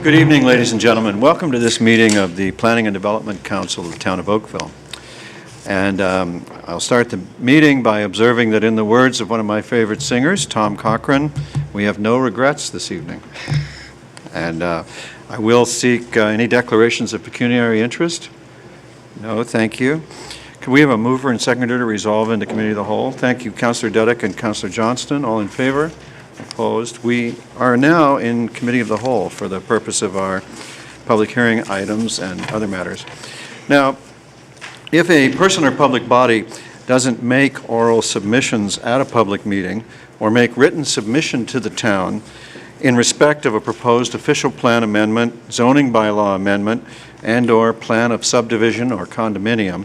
Good evening, ladies and gentlemen. Welcome to this meeting of the Planning and Development Council of the Town of Oakville. And I'll start the meeting by observing that in the words of one of my favorite singers, Tom Cochrane, we have no regrets this evening. And I will seek any declarations of pecuniary interest. No, thank you. Can we have a mover and seconder to resolve into committee of the whole? Thank you, Councillor Dudek and Councillor Johnston. All in favor? Opposed? We are now in committee of the whole for the purpose of our public hearing items and other matters. Now, if a person or public body doesn't make oral submissions at a public meeting or make written submission to the town in respect of a proposed official plan amendment, zoning bylaw amendment, and/or plan of subdivision or condominium,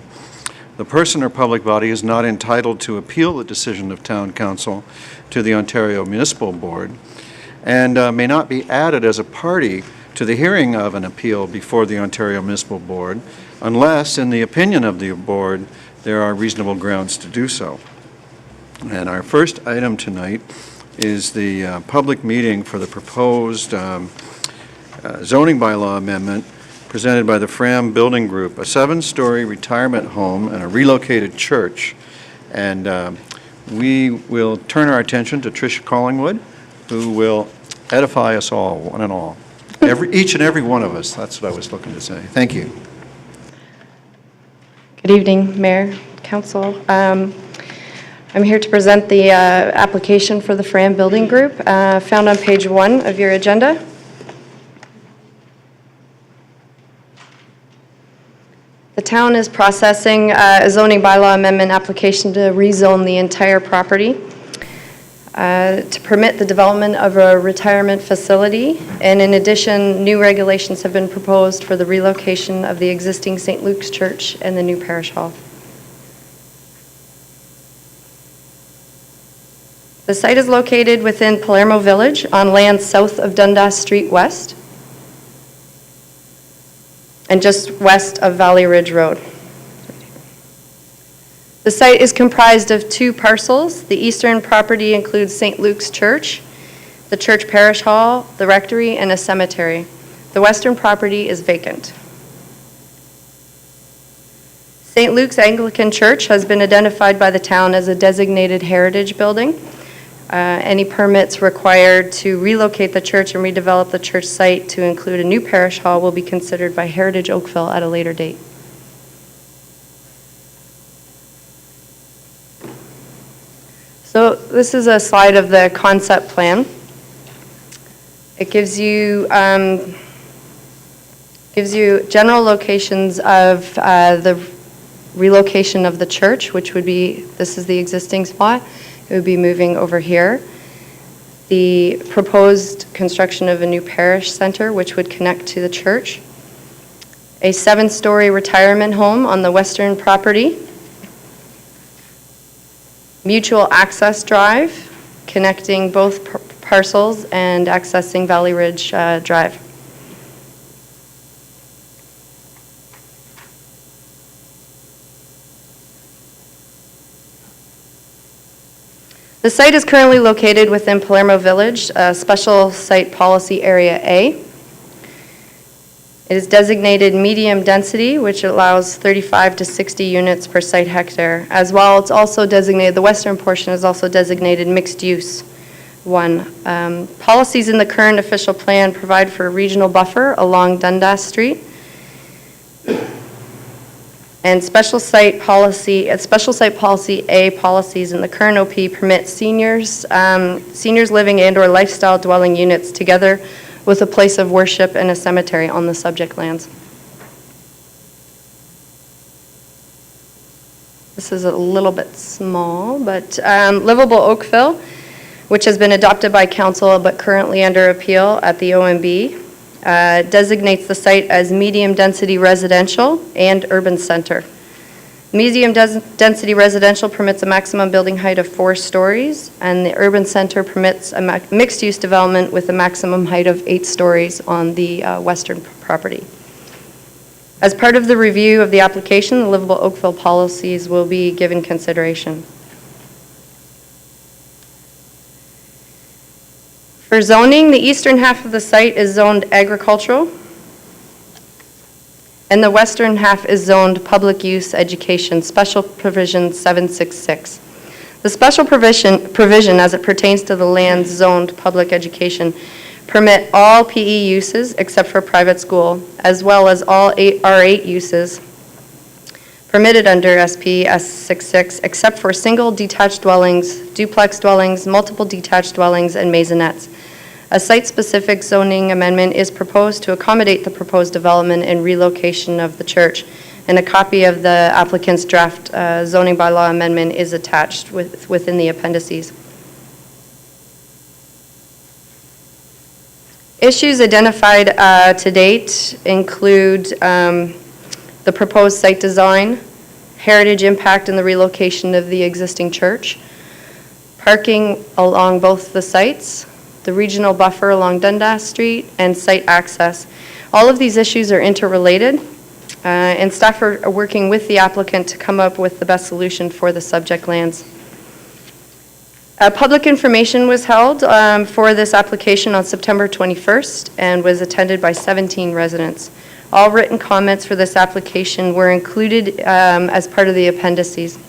the person or public body is not entitled to appeal the decision of Town Council to the Ontario Municipal Board and may not be added as a party to the hearing of an appeal before the Ontario Municipal Board unless, in the opinion of the board, there are reasonable grounds to do so. And our first item tonight is the public meeting for the proposed zoning bylaw amendment presented by the Fram Building Group, a 7-story retirement home and a relocated church. And we will turn our attention to Tricia Collingwood, who will edify us all, one and all. Each and every one of us. That's what I was looking to say. Thank you. Good evening, Mayor, Council. I'm here to present the application for the Fram Building Group, found on page 1 of your agenda. The town is processing a zoning bylaw amendment application to rezone the entire property to permit the development of a retirement facility. And in addition, new regulations have been proposed for the relocation of the existing St. Luke's Church and the new parish hall. The site is located within Palermo Village on land south of Dundas Street West and just west of Valley Ridge Road. The site is comprised of 2 parcels. The eastern property includes St. Luke's Church, the church parish hall, the rectory, and a cemetery. The western property is vacant. St. Luke's Anglican Church has been identified by the town as a designated heritage building. Any permits required to relocate the church and redevelop the church site to include a new parish hall will be considered by Heritage Oakville at a later date. So this is a slide of the concept plan. It gives you general locations of the relocation of the church, which would be, this is the existing spot. It would be moving over here. The proposed construction of a new parish center, which would connect to the church. A 7-story retirement home on the western property. Mutual access drive, connecting both parcels and accessing Valley Ridge Drive. The site is currently located within Palermo Village, Special Site Policy Area A. It is designated medium density, which allows 35 to 60 units per site hectare. As well, it's also designated, the western portion is also designated mixed use 1. Policies in the current official plan provide for a regional buffer along Dundas Street. And special site policy A policies in the current OP permit seniors living and/or lifestyle dwelling units together with a place of worship and a cemetery on the subject lands. This is a little bit small, but Livable Oakville, which has been adopted by council but currently under appeal at the OMB, designates the site as medium density residential and urban center. Medium density residential permits a maximum building height of 4 stories, and the urban center permits a mixed use development with a maximum height of 8 stories on the western property. As part of the review of the application, the Livable Oakville policies will be given consideration. For zoning, the eastern half of the site is zoned agricultural, and the western half is zoned public use education, special provision 766. The special provision as it pertains to the land zoned public education permit all PE uses except for private school, as well as all R8 uses permitted under SP S66, except for single detached dwellings, duplex dwellings, multiple detached dwellings, and maisonettes. A site-specific zoning amendment is proposed to accommodate the proposed development and relocation of the church, and a copy of the applicant's draft zoning bylaw amendment is attached within the appendices. Issues identified to date include the proposed site design, heritage impact and the relocation of the existing church, parking along both the sites, the regional buffer along Dundas Street, and site access. All of these issues are interrelated, and staff are working with the applicant to come up with the best solution for the subject lands. Public information was held for this application on September 21st and was attended by 17 residents. All written comments for this application were included as part of the appendices.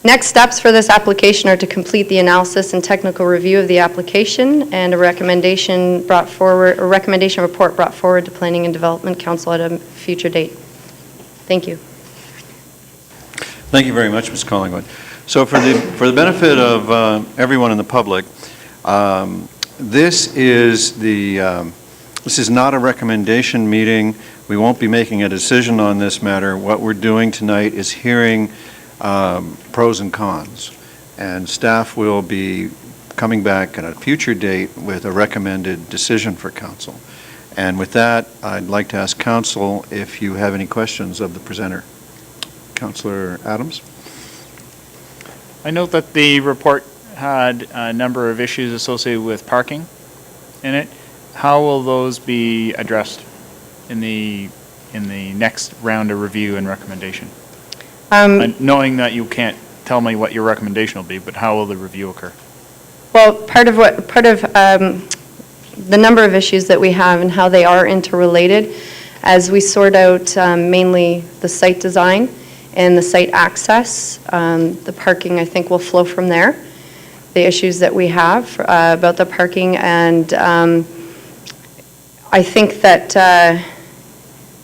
Next steps for this application are to complete the analysis and technical review of the application and a recommendation report brought forward to Planning and Development Council at a future date. Thank you. Thank you very much, Ms. Collingwood. So for the benefit of everyone in the public, this is not a recommendation meeting. We won't be making a decision on this matter. What we're doing tonight is hearing pros and cons, and staff will be coming back at a future date with a recommended decision for council. And with that, I'd like to ask council if you have any questions of the presenter. Councillor Adams. I note that the report had a number of issues associated with parking in it. How will those be addressed in the next round of review and recommendation? Knowing that you can't tell me what your recommendation will be, but how will the review occur? Well, part of the number of issues that we have and how they are interrelated, as we sort out mainly the site design and the site access, the parking I think will flow from there. The issues that we have about the parking, and I think that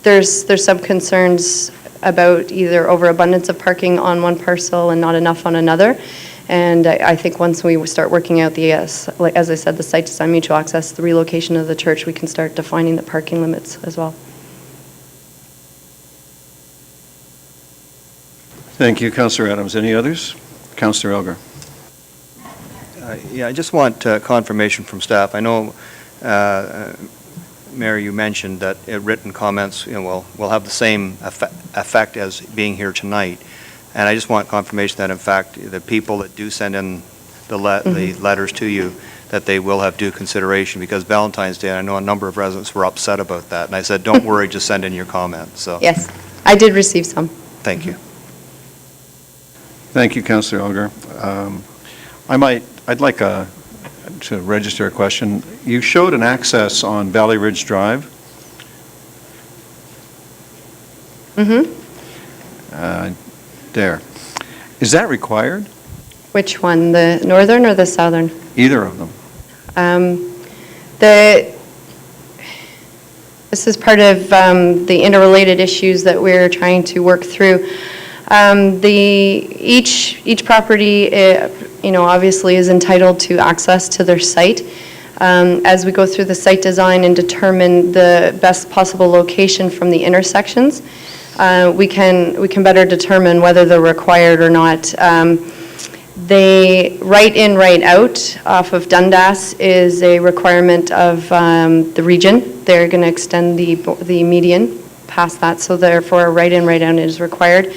there's some concerns about either overabundance of parking on one parcel and not enough on another. And I think once we start working out the, as I said, the site design, mutual access, the relocation of the church, we can start defining the parking limits as well. Thank you, Councillor Adams. Any others? Councillor Elgar. Yeah, I just want confirmation from staff. I know, Mayor, you mentioned that written comments, will have the same effect as being here tonight. And I just want confirmation that, in fact, the people that do send in the letters to you, that they will have due consideration, because Valentine's Day, I know a number of residents were upset about that. And I said, don't worry, just send in your comments. So yes, I did receive some. Thank you. Thank you, Councillor Elgar. I'd like to register a question. You showed an access on Valley Ridge Drive. There. Is that required? Which one, the northern or the southern? Either of them. This is part of the interrelated issues that we're trying to work through. Each property, obviously is entitled to access to their site. As we go through the site design and determine the best possible location from the intersections, we can better determine whether they're required or not. They right in, right out off of Dundas is a requirement of the region. They're going to extend the median past that, so therefore right in, right out is required.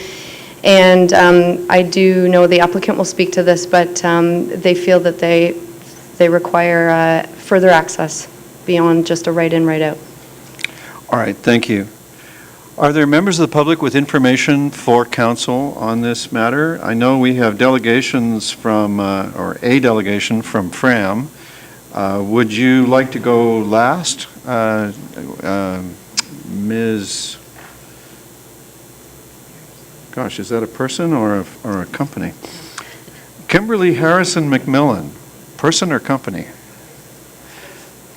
And I do know the applicant will speak to this, but they feel that they require further access beyond just a right in, right out. All right, thank you. Are there members of the public with information for council on this matter? I know we have delegations from, or a delegation from FRAM. Would you like to go last? Ms. Gosh, is that a person or a company? Kimberly Harrison McMillan, person or company?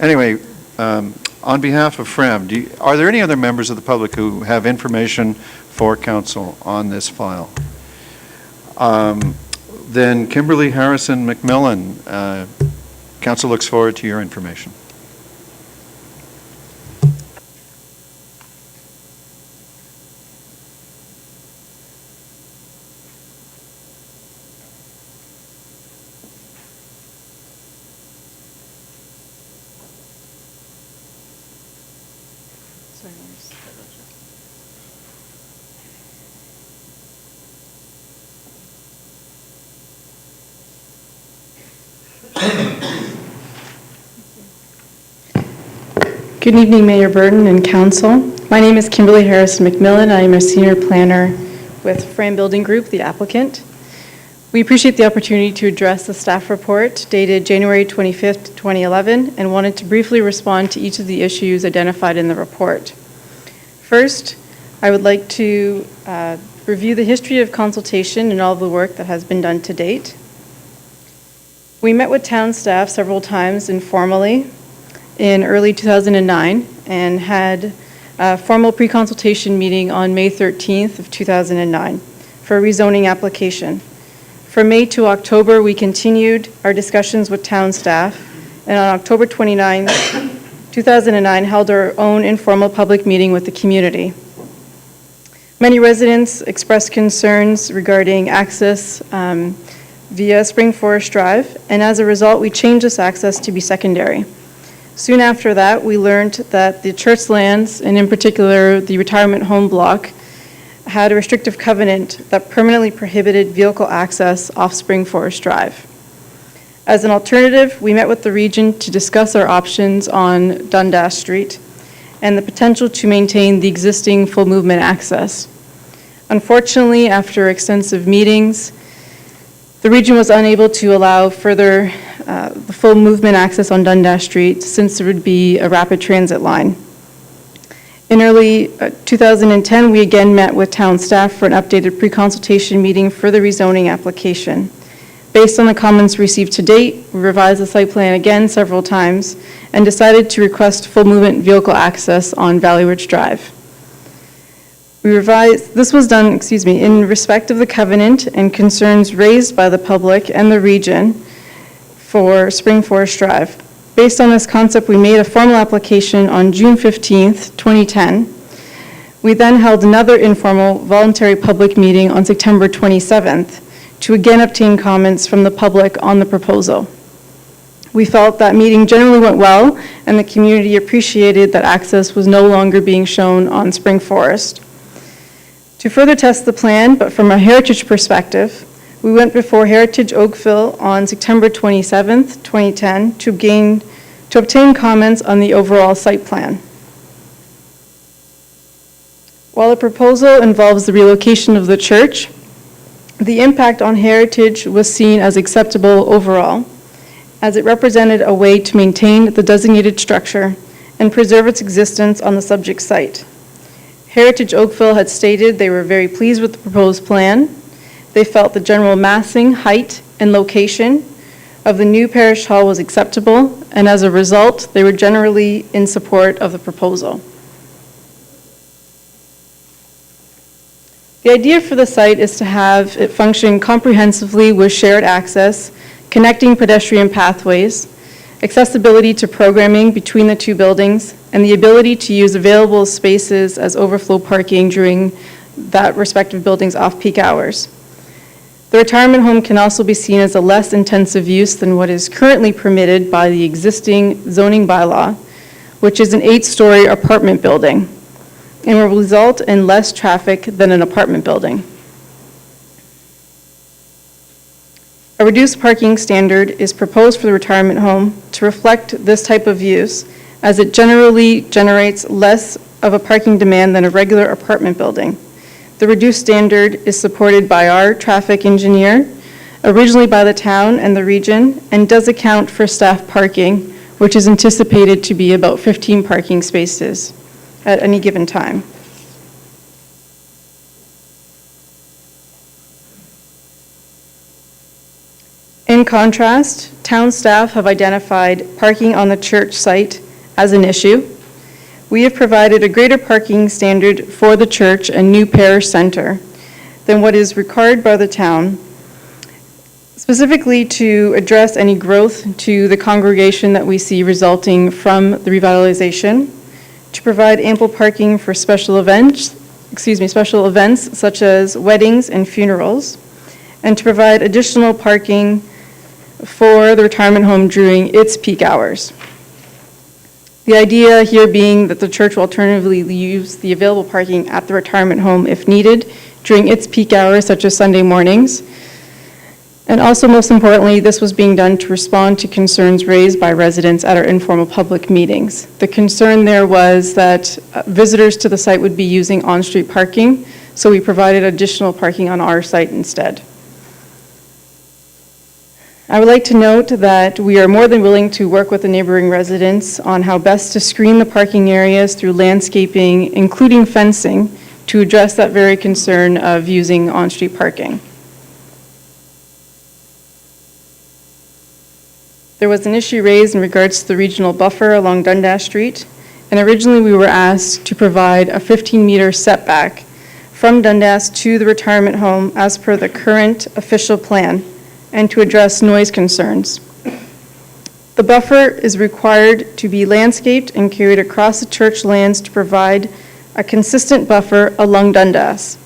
Anyway, on behalf of FRAM, are there any other members of the public who have information for council on this file? Then Kimberly Harrison McMillan, council looks forward to your information. Good evening, Mayor Burton and Council. My name is Kimberly Harrison McMillan. I am a senior planner with Frame Building Group, the applicant. We appreciate the opportunity to address the staff report dated January 25th, 2011, and wanted to briefly respond to each of the issues identified in the report. First, I would like to review the history of consultation and all of the work that has been done to date. We met with town staff several times informally in early 2009 and had a formal pre-consultation meeting on May 13th of 2009 for a rezoning application. From May to October, we continued our discussions with town staff, and on October 29, 2009, held our own informal public meeting with the community. Many residents expressed concerns regarding access via Spring Forest Drive, and as a result, we changed this access to be secondary. Soon after that, we learned that the church lands, and in particular the retirement home block, had a restrictive covenant that permanently prohibited vehicle access off Spring Forest Drive. As an alternative, we met with the region to discuss our options on Dundas Street and the potential to maintain the existing full movement access. Unfortunately, after extensive meetings, the region was unable to allow further the full movement access on Dundas Street since there would be a rapid transit line. In early 2010, we again met with town staff for an updated pre-consultation meeting for the rezoning application. Based on the comments received to date, we revised the site plan again several times and decided to request full movement vehicle access on Valley Ridge Drive. This was done, in respect of the covenant and concerns raised by the public and the region for Spring Forest Drive. Based on this concept, we made a formal application on June 15th, 2010. We then held another informal voluntary public meeting on September 27th to again obtain comments from the public on the proposal. We felt that meeting generally went well, and the community appreciated that access was no longer being shown on Spring Forest. To further test the plan, but from a heritage perspective, we went before Heritage Oakville on September 27th, 2010 to obtain comments on the overall site plan. While the proposal involves the relocation of the church, the impact on heritage was seen as acceptable overall, as it represented a way to maintain the designated structure and preserve its existence on the subject site. Heritage Oakville had stated they were very pleased with the proposed plan. They felt the general massing, height, and location of the new parish hall was acceptable, and as a result, they were generally in support of the proposal. The idea for the site is to have it function comprehensively with shared access, connecting pedestrian pathways, accessibility to programming between the two buildings, and the ability to use available spaces as overflow parking during that respective building's off-peak hours. The retirement home can also be seen as a less intensive use than what is currently permitted by the existing zoning bylaw, which is an 8-story apartment building, and will result in less traffic than an apartment building. A reduced parking standard is proposed for the retirement home to reflect this type of use, as it generally generates less of a parking demand than a regular apartment building. The reduced standard is supported by our traffic engineer, originally by the town and the region, and does account for staff parking, which is anticipated to be about 15 parking spaces at any given time. In contrast, town staff have identified parking on the church site as an issue. We have provided a greater parking standard for the church and new parish center than what is required by the town, specifically to address any growth to the congregation that we see resulting from the revitalization, to provide ample parking for special events such as weddings and funerals, and to provide additional parking for the retirement home during its peak hours. The idea here being that the church will alternatively use the available parking at the retirement home if needed during its peak hours, such as Sunday mornings. And also, most importantly, this was being done to respond to concerns raised by residents at our informal public meetings. The concern there was that visitors to the site would be using on-street parking, so we provided additional parking on our site instead. I would like to note that we are more than willing to work with the neighboring residents on how best to screen the parking areas through landscaping, including fencing, to address that very concern of using on-street parking. There was an issue raised in regards to the regional buffer along Dundas Street, and originally we were asked to provide a 15-meter setback from Dundas to the retirement home as per the current official plan, and to address noise concerns. The buffer is required to be landscaped and carried across the church lands to provide a consistent buffer along Dundas.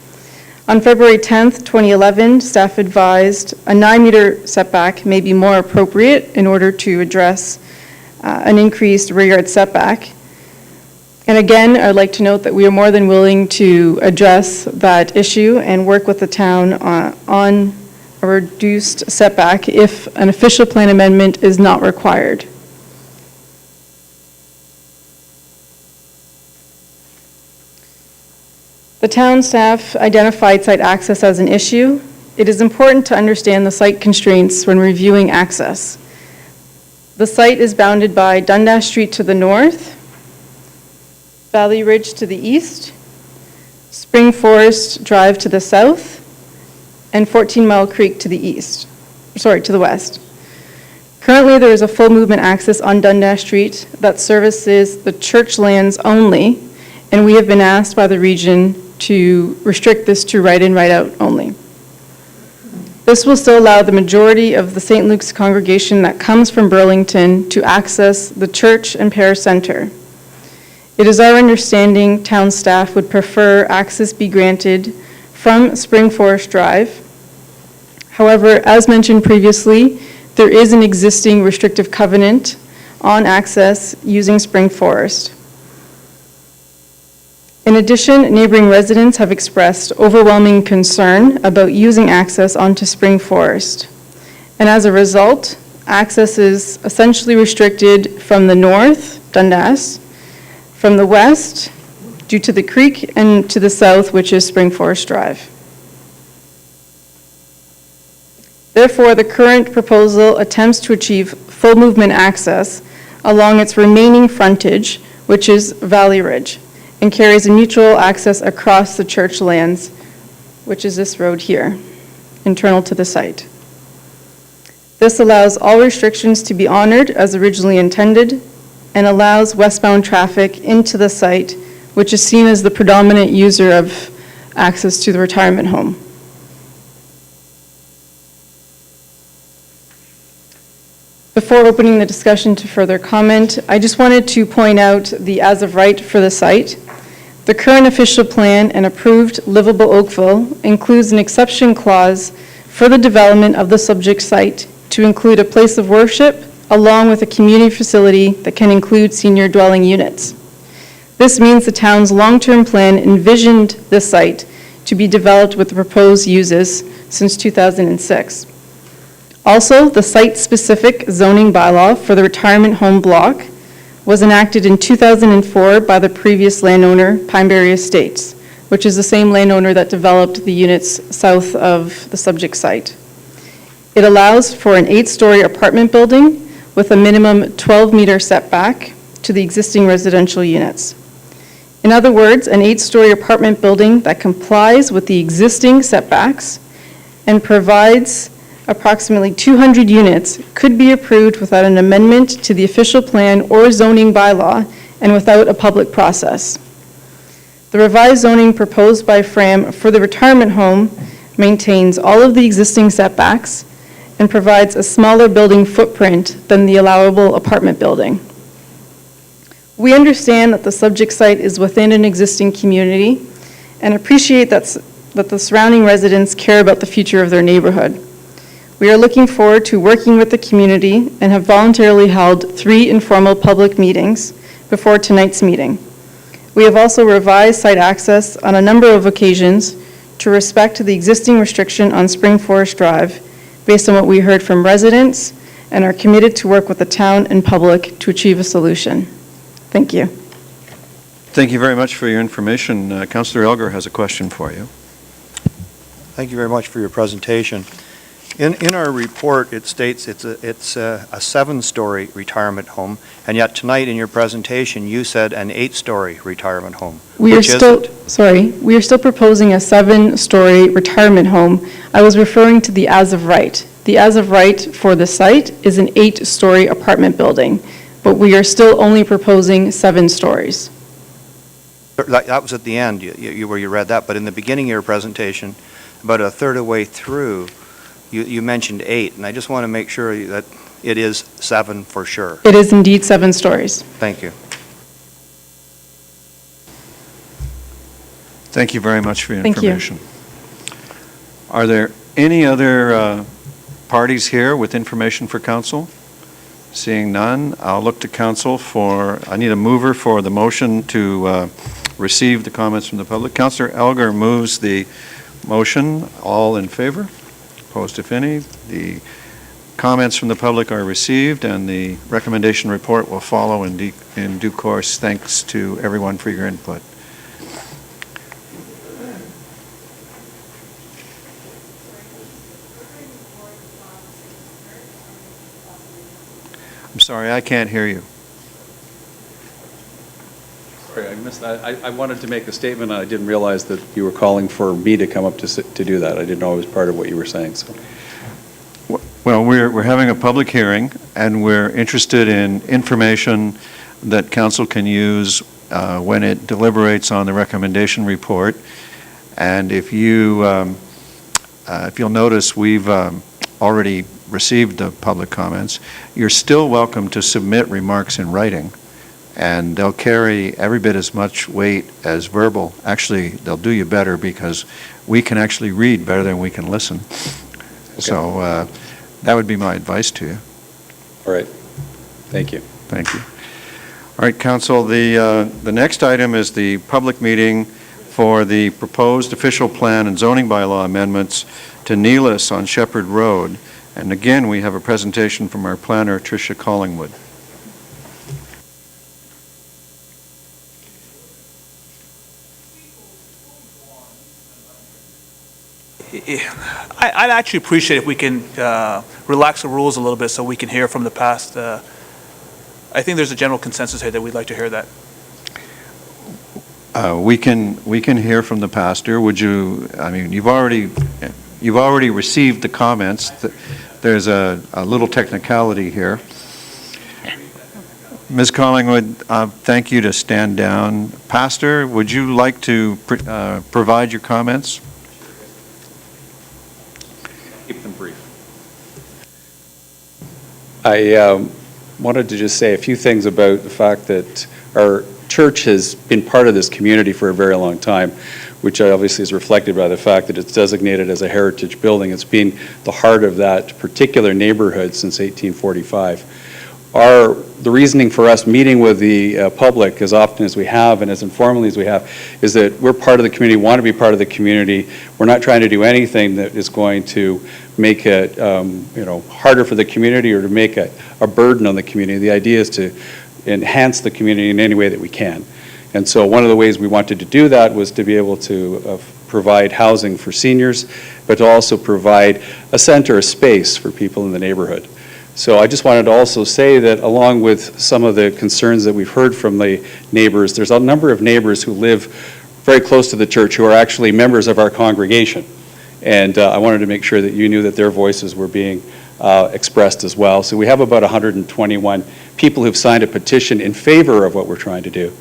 On February 10th, 2011, staff advised a 9-meter setback may be more appropriate in order to address an increased rear yard setback. And again, I'd like to note that we are more than willing to address that issue and work with the town on a reduced setback if an official plan amendment is not required. The town staff identified site access as an issue. It is important to understand the site constraints when reviewing access. The site is bounded by Dundas Street to the north, Valley Ridge to the east, Spring Forest Drive to the south, and 14 Mile Creek to the west. Currently, there is a full movement access on Dundas Street that services the church lands only, and we have been asked by the region to restrict this to right in, right out only. This will still allow the majority of the St. Luke's congregation that comes from Burlington to access the church and parish center. It is our understanding town staff would prefer access be granted from Spring Forest Drive. However, as mentioned previously, there is an existing restrictive covenant on access using Spring Forest. In addition, neighboring residents have expressed overwhelming concern about using access onto Spring Forest. And as a result, access is essentially restricted from the north, Dundas, from the west, due to the creek, and to the south, which is Spring Forest Drive. Therefore, the current proposal attempts to achieve full movement access along its remaining frontage, which is Valley Ridge, and carries a mutual access across the church lands, which is this road here, internal to the site. This allows all restrictions to be honored as originally intended and allows westbound traffic into the site, which is seen as the predominant user of access to the retirement home. Before opening the discussion to further comment, I just wanted to point out the as of right for the site. The current official plan and approved livable Oakville includes an exception clause for the development of the subject site to include a place of worship along with a community facility that can include senior dwelling units. This means the town's long-term plan envisioned this site to be developed with the proposed uses since 2006. Also, the site-specific zoning bylaw for the retirement home block was enacted in 2004 by the previous landowner, Pineberry Estates, which is the same landowner that developed the units south of the subject site. It allows for an 8-story apartment building with a minimum 12-meter setback to the existing residential units. In other words, an 8-story apartment building that complies with the existing setbacks and provides approximately 200 units could be approved without an amendment to the official plan or zoning bylaw and without a public process. The revised zoning proposed by FRAM for the retirement home maintains all of the existing setbacks and provides a smaller building footprint than the allowable apartment building. We understand that the subject site is within an existing community and appreciate that the surrounding residents care about the future of their neighborhood. We are looking forward to working with the community and have voluntarily held 3 informal public meetings before tonight's meeting. We have also revised site access on a number of occasions to respect the existing restriction on Spring Forest Drive based on what we heard from residents and are committed to work with the town and public to achieve a solution. Thank you. Thank you very much for your information. Councillor Elgar has a question for you. Thank you very much for your presentation. In our report, it states it's a 7-story retirement home, and yet tonight in your presentation, you said an 8-story retirement home. We are Which still, is it? sorry, we are still proposing a 7-story retirement home. I was referring to the as of right. The as of right for the site is an 8-story apartment building, but we are still only proposing 7 stories. That was at the end where you read that, but in the beginning of your presentation, about a third of the way through, you mentioned 8, and I just want to make sure that it is 7 for sure. It is indeed 7 stories. Thank you. Thank you very much for your Thank you. information. Are there any other parties here with information for council? Seeing none, I'll look to council for, I need a mover for the motion to receive the comments from the public. Councillor Elgar moves the motion. All in favor? Opposed, if any. The comments from the public are received, and the recommendation report will follow in due course. Thanks to everyone for your input. I'm sorry, I can't hear you. Sorry, I missed that. I wanted to make a statement, and I didn't realize that you were calling for me to come up to do that. I didn't know it was part of what you were saying, so. Well, we're having a public hearing, and we're interested in information that council can use when it deliberates on the recommendation report. And if you'll notice, we've already received the public comments. You're still welcome to submit remarks in writing, and they'll carry every bit as much weight as verbal. Actually, they'll do you better because we can actually read better than we can listen. Okay. So that would be my advice to you. All right. Thank you. Thank you. All right, council, the next item is the public meeting for the proposed official plan and zoning bylaw amendments to Neelis on Shepherd Road. And again, we have a presentation from our planner, Tricia Collingwood. I'd actually appreciate if we can relax the rules a little bit so we can hear from the past. I think there's a general consensus here that we'd like to hear that. We can hear from the pastor. Would you? I mean, you've already received the comments. There's a little technicality here. Ms. Collingwood, thank you to stand down. Pastor, would you like to provide your comments? Keep them brief. I wanted to just say a few things about the fact that our church has been part of this community for a very long time, which obviously is reflected by the fact that it's designated as a heritage building. It's been the heart of that particular neighborhood since 1845. The reasoning for us meeting with the public as often as we have and as informally as we have is that we're part of the community, want to be part of the community. We're not trying to do anything that is going to make it harder for the community or to make a burden on the community. The idea is to enhance the community in any way that we can. And so one of the ways we wanted to do that was to be able to provide housing for seniors, but to also provide a center, a space for people in the neighborhood. So I just wanted to also say that along with some of the concerns that we've heard from the neighbors, there's a number of neighbors who live very close to the church who are actually members of our congregation. And I wanted to make sure that you knew that their voices were being expressed as well. So we have about 121 people who've signed a petition in favor of what we're trying to do.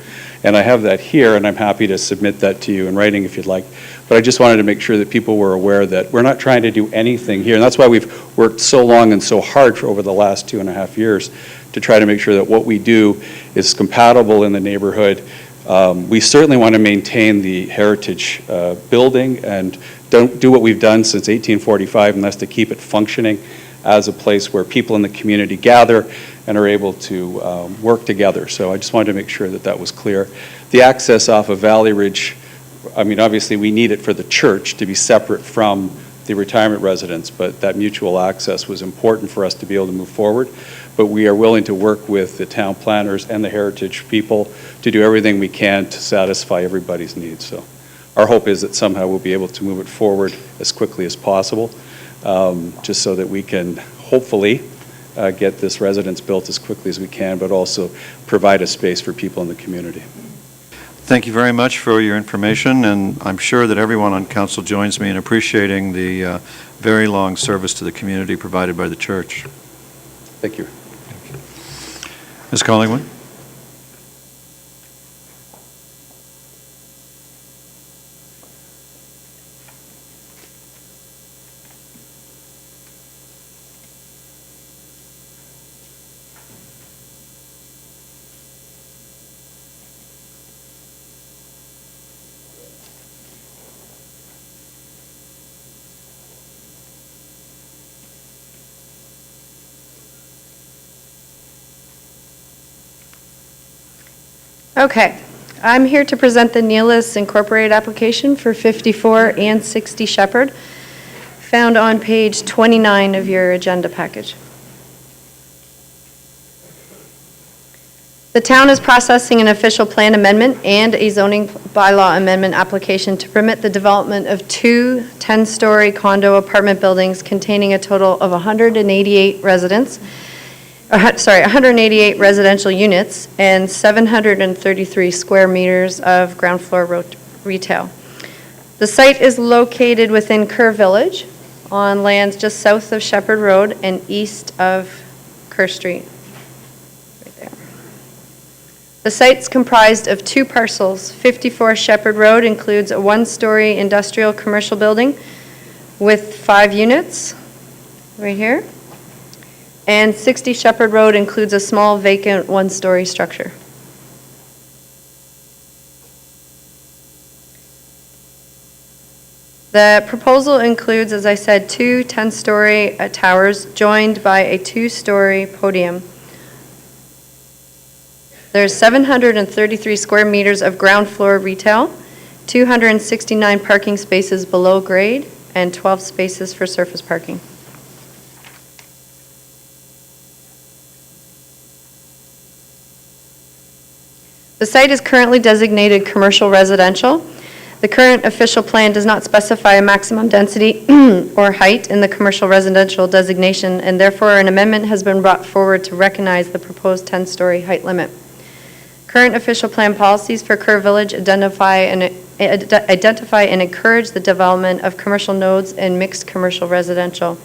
And I have that here, and I'm happy to submit that to you in writing if you'd like. But I just wanted to make sure that people were aware that we're not trying to do anything here. And that's why we've worked so long and so hard for over the last 2.5 years to try to make sure that what we do is compatible in the neighborhood. We certainly want to maintain the heritage building and don't do what we've done since 1845, and that's to keep it functioning as a place where people in the community gather and are able to work together. So I just wanted to make sure that that was clear. The access off of Valley Ridge, I mean, obviously we need it for the church to be separate from the retirement residence, but that mutual access was important for us to be able to move forward. But we are willing to work with the town planners and the heritage people to do everything we can to satisfy everybody's needs. So our hope is that somehow we'll be able to move it forward as quickly as possible, just so that we can hopefully get this residence built as quickly as we can, but also provide a space for people in the community. Thank you very much for your information, and I'm sure that everyone on council joins me in appreciating the very long service to the community provided by the church. Thank you. Ms. Collingwood? Okay, I'm here to present the Neolis Incorporated application for 54 and 60 Shepherd, found on page 29 of your agenda package. The town is processing an official plan amendment and a zoning bylaw amendment application to permit the development of two 10-story condo apartment buildings containing a total of 188 residents. 188 residential units and 733 square meters of ground floor retail. The site is located within Kerr Village on lands just south of Shepherd Road and east of Kerr Street. Right there. The site's comprised of two parcels. 54 Shepherd Road includes a one-story industrial commercial building with 5 units, right here. And 60 Shepherd Road includes a small vacant one-story structure. The proposal includes, as I said, two 10-story towers joined by a 2-story podium. There's 733 square meters of ground floor retail, 269 parking spaces below grade, and 12 spaces for surface parking. The site is currently designated commercial residential. The current official plan does not specify a maximum density or height in the commercial residential designation, and therefore an amendment has been brought forward to recognize the proposed 10-story height limit. Current official plan policies for Kerr Village identify and encourage the development of commercial nodes and mixed commercial residential.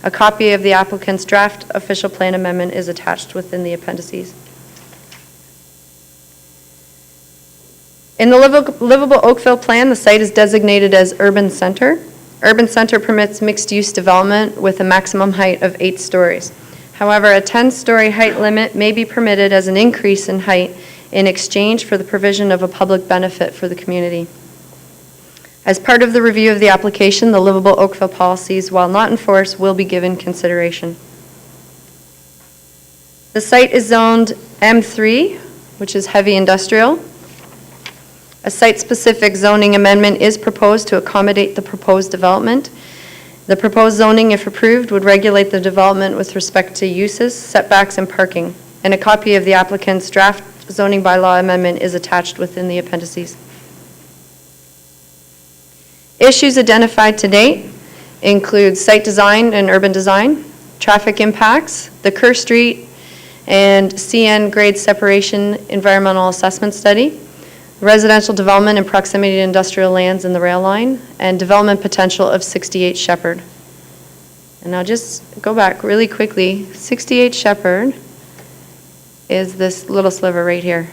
A copy of the applicant's draft official plan amendment is attached within the appendices. In the Livable Oakville plan, the site is designated as Urban Center. Urban Center permits mixed-use development with a maximum height of 8 stories. However, a 10-story height limit may be permitted as an increase in height in exchange for the provision of a public benefit for the community. As part of the review of the application, the Livable Oakville policies, while not enforced, will be given consideration. The site is zoned M3, which is heavy industrial. A site-specific zoning amendment is proposed to accommodate the proposed development. The proposed zoning, if approved, would regulate the development with respect to uses, setbacks, and parking. and a copy of the applicant's draft zoning bylaw amendment is attached within the appendices. Issues identified to date include site design and urban design, traffic impacts, the Kerr Street and CN grade separation environmental assessment study, residential development and proximity to industrial lands in the rail line, and development potential of 68 Shepherd. And I'll just go back really quickly. 68 Shepherd is this little sliver right here.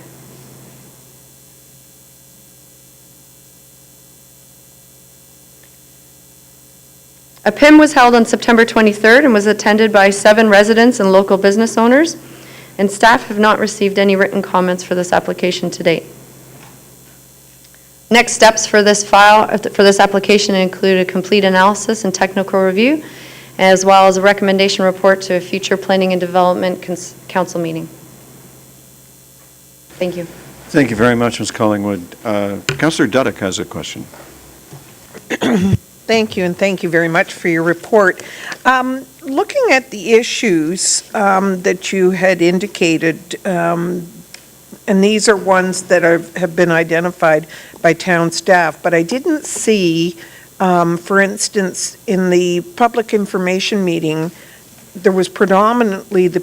A PIM was held on September 23rd and was attended by 7 residents and local business owners, and staff have not received any written comments for this application to date. Next steps for this application include a complete analysis and technical review, as well as a recommendation report to a future Planning and Development Council meeting. Thank you. Thank you very much, Ms. Collingwood. Councillor Dudek has a question. Thank you, and thank you very much for your report. Looking at the issues that you had indicated, and these are ones that have been identified by town staff, but I didn't see, for instance, in the public information meeting, there was predominantly the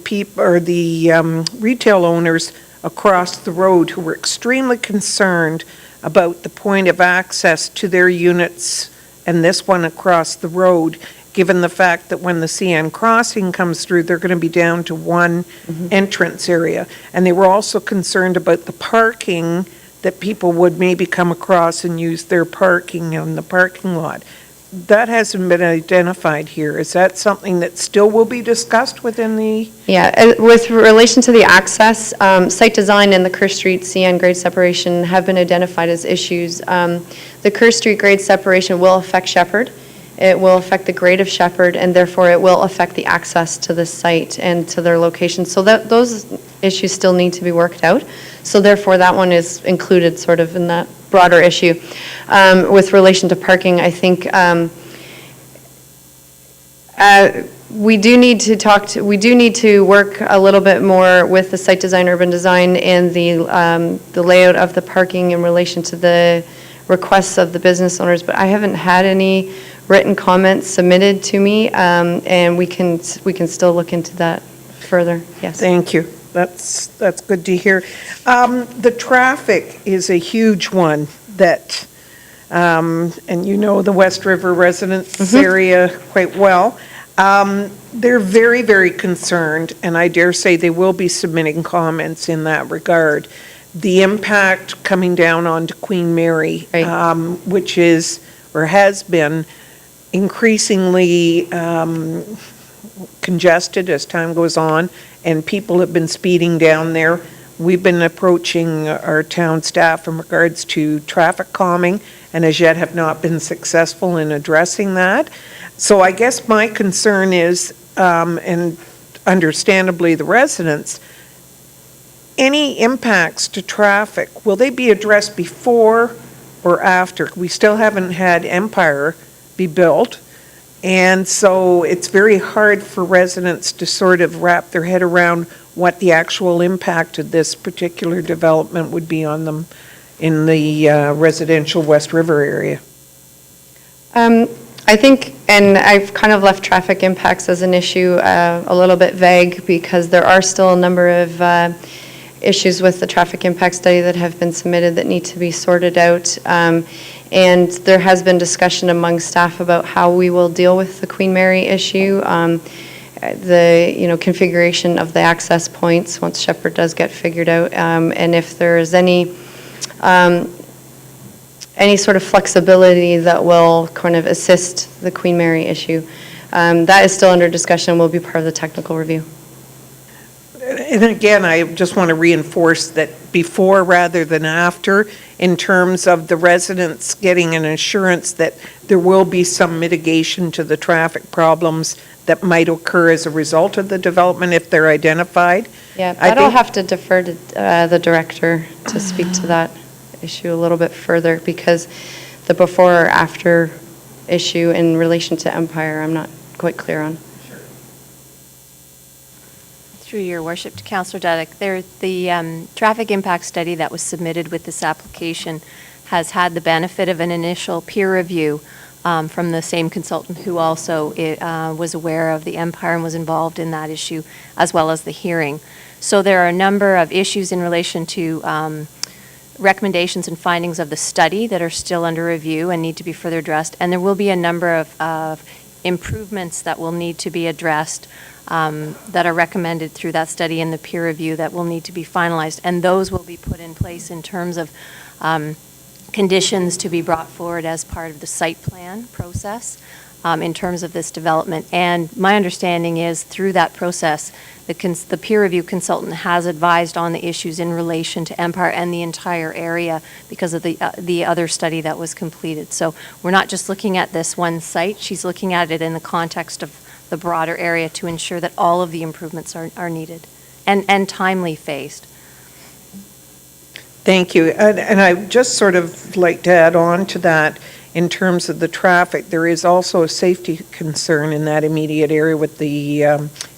retail owners across the road who were extremely concerned about the point of access to their units and this one across the road, given the fact that when the CN crossing comes through, they're going to be down to one entrance area. And they were also concerned about the parking, that people would maybe come across and use their parking in the parking lot. That hasn't been identified here. Is that something that still will be discussed within the? Yeah, with relation to the access, site design and the Kerr Street CN grade separation have been identified as issues. The Kerr Street grade separation will affect Shepherd. It will affect the grade of Shepherd, and therefore it will affect the access to the site and to their location. So those issues still need to be worked out. So therefore that one is included sort of in that broader issue. With relation to parking, I think we do need to work a little bit more with the site design, urban design, and the layout of the parking in relation to the requests of the business owners. But I haven't had any written comments submitted to me, and we can still look into that further. Yes. Thank you. That's good to hear. The traffic is a huge one that, and you know the West River residence area quite well. They're very, very concerned, and I dare say they will be submitting comments in that regard. The impact coming down onto Queen Mary, Right. Which is, or has been, increasingly congested as time goes on, and people have been speeding down there. We've been approaching our town staff in regards to traffic calming, and as yet have not been successful in addressing that. So I guess my concern is, and understandably the residents, any impacts to traffic, will they be addressed before or after? We still haven't had Empire be built, and so it's very hard for residents to sort of wrap their head around what the actual impact of this particular development would be on them in the residential West River area. I think, and I've kind of left traffic impacts as an issue a little bit vague, because there are still a number of issues with the traffic impact study that have been submitted that need to be sorted out. And there has been discussion among staff about how we will deal with the Queen Mary issue, the configuration of the access points once Shepherd does get figured out, and if there is any sort of flexibility that will kind of assist the Queen Mary issue. That is still under discussion, will be part of the technical review. And again, I just want to reinforce that before rather than after, in terms of the residents getting an assurance that there will be some mitigation to the traffic problems that might occur as a result of the development if they're identified. Yeah, but I'll have to defer to the director to speak to that issue a little bit further, because the before or after issue in relation to Empire, I'm not quite clear on. Through your worship to Councillor Dudek, the traffic impact study that was submitted with this application has had the benefit of an initial peer review from the same consultant who also was aware of the Empire and was involved in that issue, as well as the hearing. So there are a number of issues in relation to recommendations and findings of the study that are still under review and need to be further addressed. And there will be a number of improvements that will need to be addressed that are recommended through that study and the peer review that will need to be finalized. And those will be put in place in terms of conditions to be brought forward as part of the site plan process in terms of this development. And my understanding is through that process, the peer review consultant has advised on the issues in relation to Empire and the entire area because of the other study that was completed. So we're not just looking at this one site, she's looking at it in the context of the broader area to ensure that all of the improvements are needed and timely phased. Thank you. And I just sort of like to add on to that in terms of the traffic. There is also a safety concern in that immediate area with the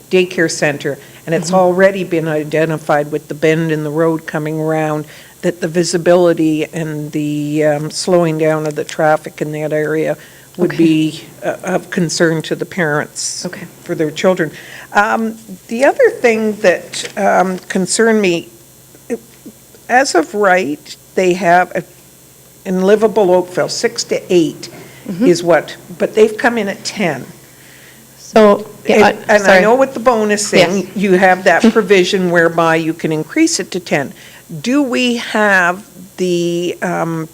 daycare center. And it's already been identified with the bend in the road coming around that the visibility and the slowing down of the traffic in that area would be of concern to the parents for their children. The other thing that concerned me, as of right, they have in livable Oakville, 6 to 8 is what, but they've come in at 10. So, yeah, and I know with the bonusing, Yes. you have that provision whereby you can increase it to 10. Do we have the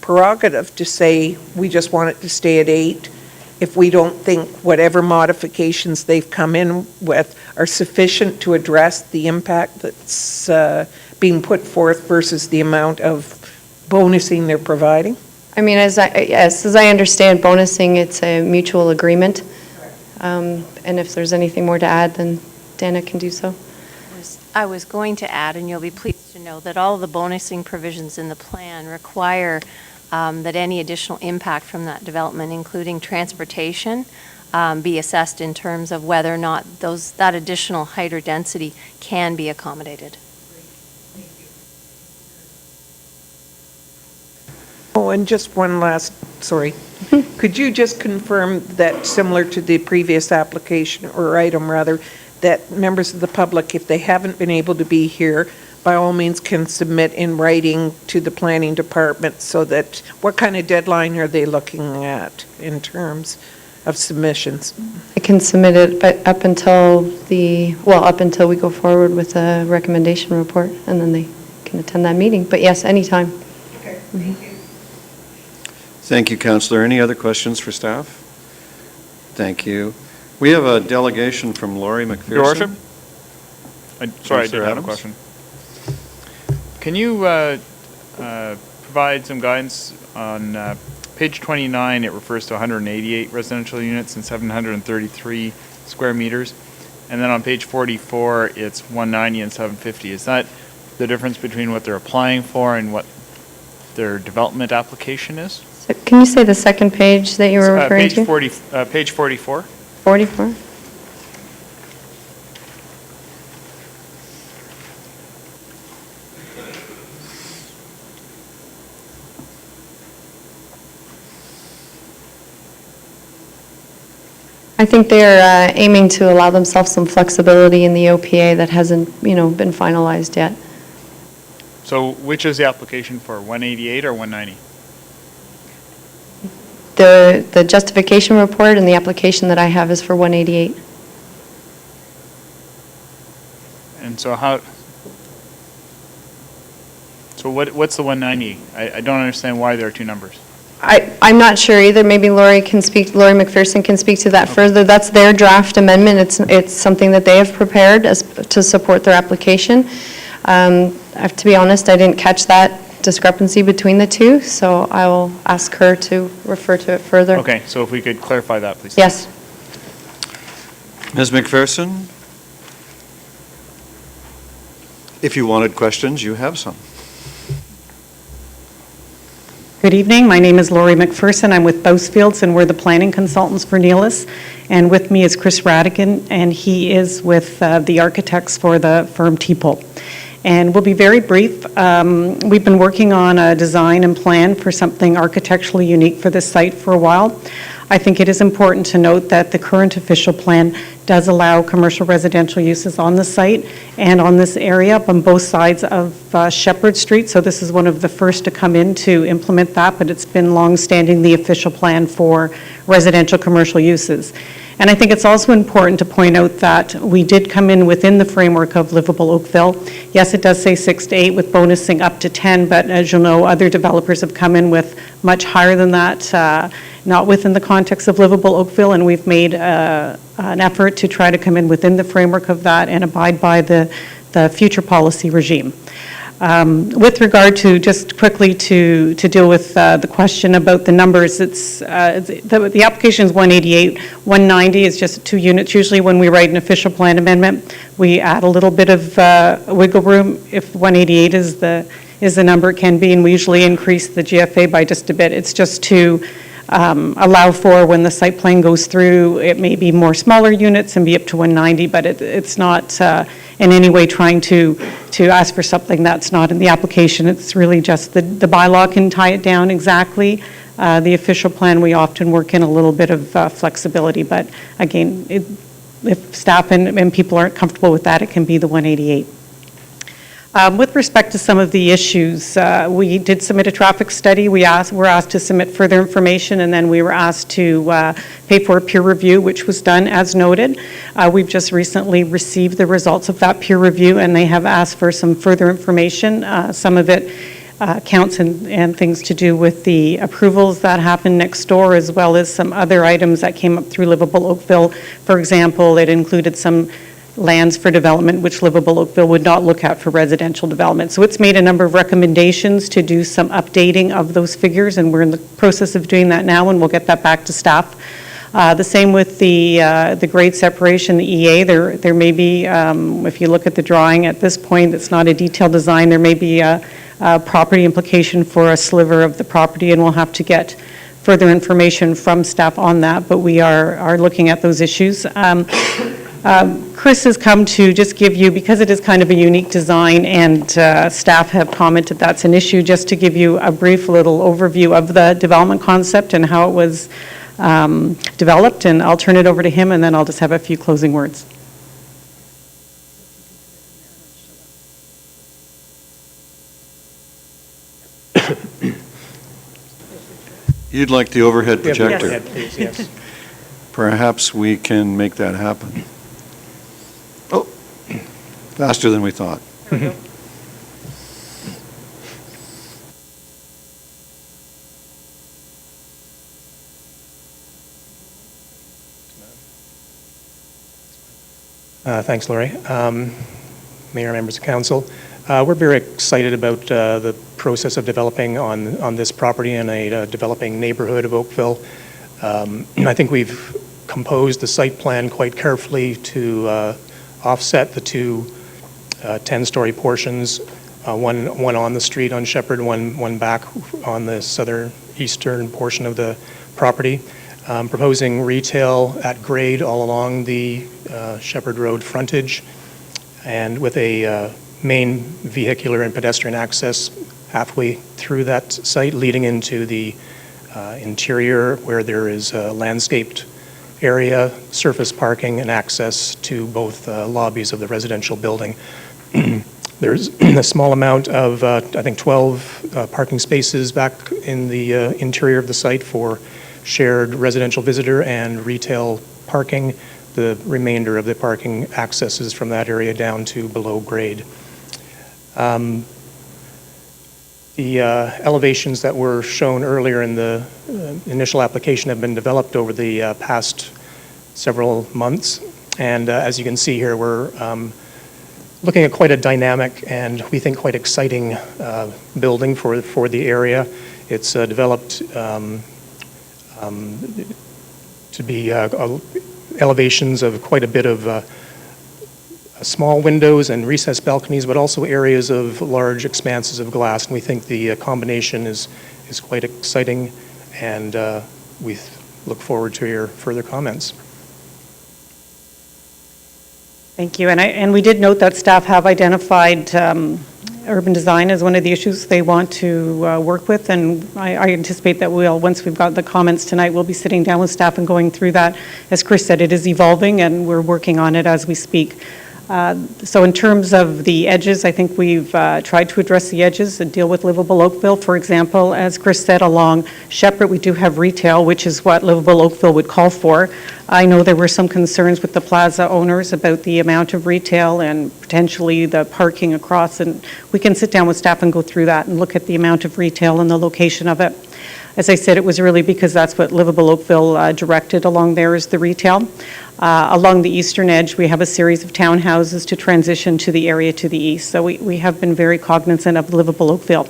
prerogative to say we just want it to stay at 8 if we don't think whatever modifications they've come in with are sufficient to address the impact that's being put forth versus the amount of bonusing they're providing? I mean, as I understand bonusing, it's a mutual agreement. And if there's anything more to add, then Dana can do so. I was going to add, and you'll be pleased to know, that all of the bonusing provisions in the plan require that any additional impact from that development, including transportation, be assessed in terms of whether or not that additional height or density can be accommodated. Oh, and just one last, sorry. Could you just confirm that similar to the previous application, or item rather, that members of the public, if they haven't been able to be here, by all means can submit in writing to the planning department so that, what kind of deadline are they looking at in terms of submissions? I can submit it up until we go forward with a recommendation report, and then they can attend that meeting. But yes, anytime. Okay, thank you. Thank you, Councillor. Any other questions for staff? Thank you. We have a delegation from Laurie McPherson. Your Worship? Sorry, I did Councillor have a Adams? question. Can you provide some guidance on page 29? It refers to 188 residential units and 733 square meters. And then on page 44, it's 190 and 750. Is that the difference between what they're applying for and what their development application is? So can you say the second page that you were referring to? Page 44. 44? I think they're aiming to allow themselves some flexibility in the OPA that hasn't, been finalized yet. So which is the application for, 188 or 190? The justification report and the application that I have is for 188. And so what's the 190? I don't understand why there are two numbers. I'm not sure either. Maybe Laurie McPherson can speak to that further. That's their draft amendment. It's something that they have prepared to support their application. I have to be honest, I didn't catch that discrepancy between the two, so I will ask her to refer to it further. Okay, so if we could clarify that, please. Yes. Ms. McPherson? If you wanted questions, you have some. Good evening. My name is Laurie McPherson. I'm with Bousfields, and we're the planning consultants for Neelis. And with me is Chris Radigan, and he is with the architects for the firm TPOL. And we'll be very brief. We've been working on a design and plan for something architecturally unique for this site for a while. I think it is important to note that the current official plan does allow commercial residential uses on the site and on this area on both sides of Shepherd Street. So this is one of the first to come in to implement that, but it's been long-standing the official plan for residential commercial uses. And I think it's also important to point out that we did come in within the framework of Livable Oakville. Yes, it does say 6 to 8 with bonusing up to 10, but as you'll know, other developers have come in with much higher than that, not within the context of Livable Oakville, and we've made an effort to try to come in within the framework of that and abide by the future policy regime. With regard to, just quickly to deal with the question about the numbers, the application is 188. 190 is just 2 units. Usually when we write an official plan amendment, we add a little bit of wiggle room. If 188 is the number it can be, and we usually increase the GFA by just a bit. It's just to allow for when the site plan goes through, it may be more smaller units and be up to 190, but it's not in any way trying to ask for something that's not in the application. It's really just the bylaw can tie it down exactly. The official plan, we often work in a little bit of flexibility, but again, if staff and people aren't comfortable with that, it can be the 188. With respect to some of the issues, we did submit a traffic study. We were asked to submit further information, and then we were asked to pay for a peer review, which was done as noted. We've just recently received the results of that peer review, and they have asked for some further information. Some of it counts and things to do with the approvals that happened next door, as well as some other items that came up through Livable Oakville. For example, it included some lands for development, which Livable Oakville would not look at for residential development. So it's made a number of recommendations to do some updating of those figures, and we're in the process of doing that now, and we'll get that back to staff. The same with the grade separation, the EA. There may be, if you look at the drawing at this point, it's not a detailed design, there may be a property implication for a sliver of the property, and we'll have to get further information from staff on that, but we are looking at those issues. Chris has come to just give you, because it is kind of a unique design and staff have commented that's an issue, just to give you a brief little overview of the development concept and how it was developed, and I'll turn it over to him and then I'll just have a few closing words. You'd like the overhead Yeah, projector? overhead, please, yes. Perhaps we can make that happen. Oh, faster than we thought. Thanks, Lori. Mayor, members of council, we're very excited about the process of developing on this property in a developing neighborhood of Oakville. I think we've composed the site plan quite carefully to offset the two 10-story portions, one on the street on Shepherd, one back on the southeastern portion of the property. Proposing retail at grade all along the Shepherd Road frontage, and with a main vehicular and pedestrian access halfway through that site, leading into the interior where there is a landscaped area, surface parking, and access to both lobbies of the residential building. There's a small amount of, I think, 12 parking spaces back in the interior of the site for shared residential visitor and retail parking. The remainder of the parking accesses from that area down to below grade. The elevations that were shown earlier in the initial application have been developed over the past several months. And as you can see here, we're looking at quite a dynamic and we think quite exciting building for the area. It's developed to be elevations of quite a bit of small windows and recessed balconies, but also areas of large expanses of glass. And we think the combination is quite exciting, and we look forward to your further comments. Thank you. And we did note that staff have identified urban design as one of the issues they want to work with, and I anticipate that once we've got the comments tonight, we'll be sitting down with staff and going through that. As Chris said, it is evolving, and we're working on it as we speak. So in terms of the edges, I think we've tried to address the edges and deal with livable Oakville. For example, as Chris said, along Shepherd, we do have retail, which is what livable Oakville would call for. I know there were some concerns with the plaza owners about the amount of retail and potentially the parking across, and we can sit down with staff and go through that and look at the amount of retail and the location of it. As I said, it was really because that's what livable Oakville directed along there is the retail. Along the eastern edge, we have a series of townhouses to transition to the area to the east. So we have been very cognizant of livable Oakville.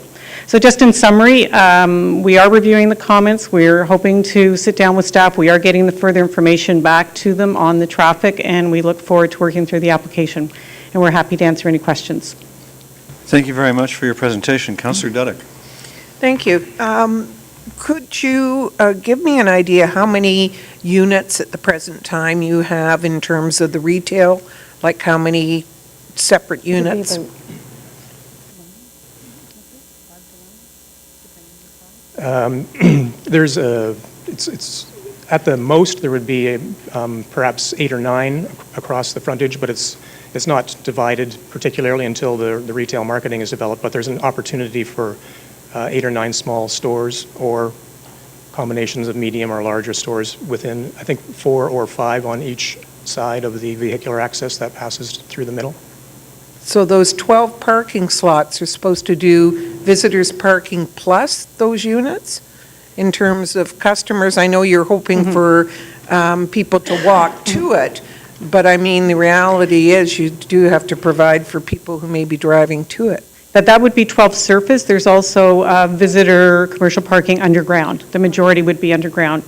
So just in summary, we are reviewing the comments. We're hoping to sit down with staff. We are getting the further information back to them on the traffic, and we look forward to working through the application. And we're happy to answer any questions. Thank you very much for your presentation. Councillor Dudek. Thank you. Could you give me an idea how many units at the present time you have in terms of the retail? Like how many separate units? It's at the most, there would be perhaps 8 or 9 across the frontage, but it's not divided particularly until the retail marketing is developed, but there's an opportunity for 8 or 9 small stores or combinations of medium or larger stores within, I think, 4 or 5 on each side of the vehicular access that passes through the middle. So those 12 parking slots are supposed to do visitors parking plus those units? In terms of customers, I know you're hoping for people to walk to it, but I mean, the reality is you do have to provide for people who may be driving to it. That would be 12 surface. There's also visitor commercial parking underground. The majority would be underground.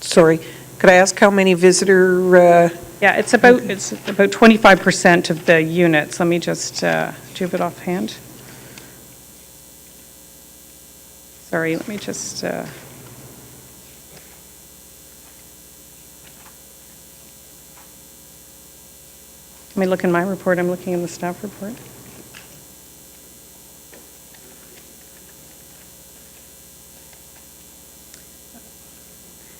Sorry, could I ask how many visitor? Yeah, it's about 25% of the units. Let me just do it offhand. Sorry, let me just. Let me look in my report. I'm looking in the staff report.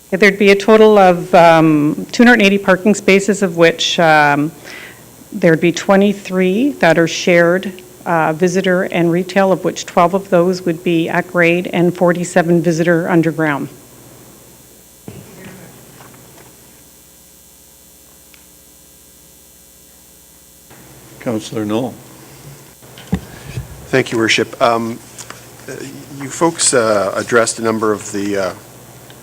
There'd be a total of 280 parking spaces, of which there'd be 23 that are shared visitor and retail, of which 12 of those would be at grade and 47 visitor underground. Councillor Knoll. Thank you, Worship. You folks addressed a number of the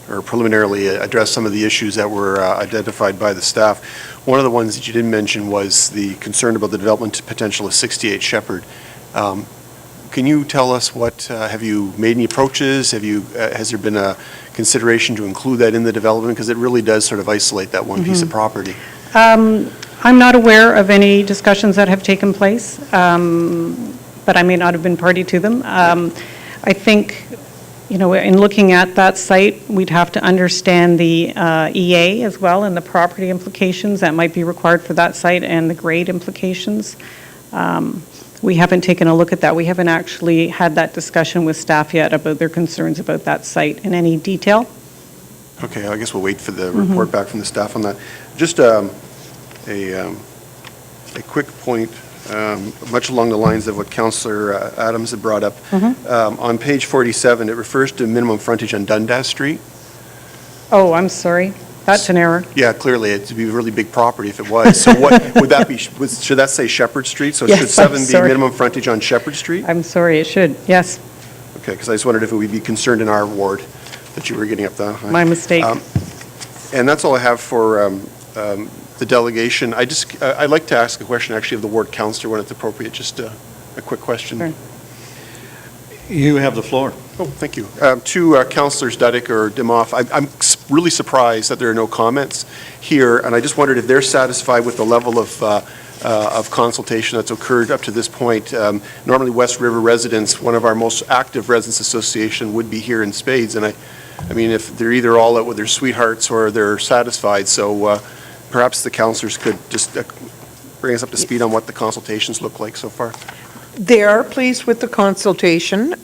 or preliminarily address some of the issues that were identified by the staff. One of the ones that you didn't mention was the concern about the development potential of 68 Shepherd. Can you tell us what, have you made any approaches? Has there been a consideration to include that in the development? Because it really does sort of isolate that one piece of property. I'm not aware of any discussions that have taken place, but I may not have been party to them. I think, you know, in looking at that site, we'd have to understand the EA as well and the property implications that might be required for that site and the grade implications. We haven't taken a look at that. We haven't actually had that discussion with staff yet about their concerns about that site in any detail. Okay, I guess we'll wait for the report back from the staff on that. Just a quick point, much along the lines of what Councillor Adams had brought up. On page 47, it refers to minimum frontage on Dundas Street. Oh, I'm sorry. That's an error. Yeah, clearly, it'd be a really big property if it was. So what, would that be, should that say Shepherd Street? So Yes, should 7 I'm be sorry. minimum frontage on Shepherd Street? I'm sorry, it should, yes. Okay, because I just wondered if it would be concerned in our ward that you were getting up that high. My mistake. And that's all I have for the delegation. I'd like to ask a question actually of the ward councillor when it's appropriate, just a quick question. Sure. You have the floor. Oh, thank you. To Councillors Dudek or Dimoff, I'm really surprised that there are no comments here, and I just wondered if they're satisfied with the level of consultation that's occurred up to this point. Normally, West River residents, one of our most active residents association, would be here in spades, and I mean, if they're either all out with their sweethearts or they're satisfied, so perhaps the councillors could just bring us up to speed on what the consultations look like so far? They are pleased with the consultation.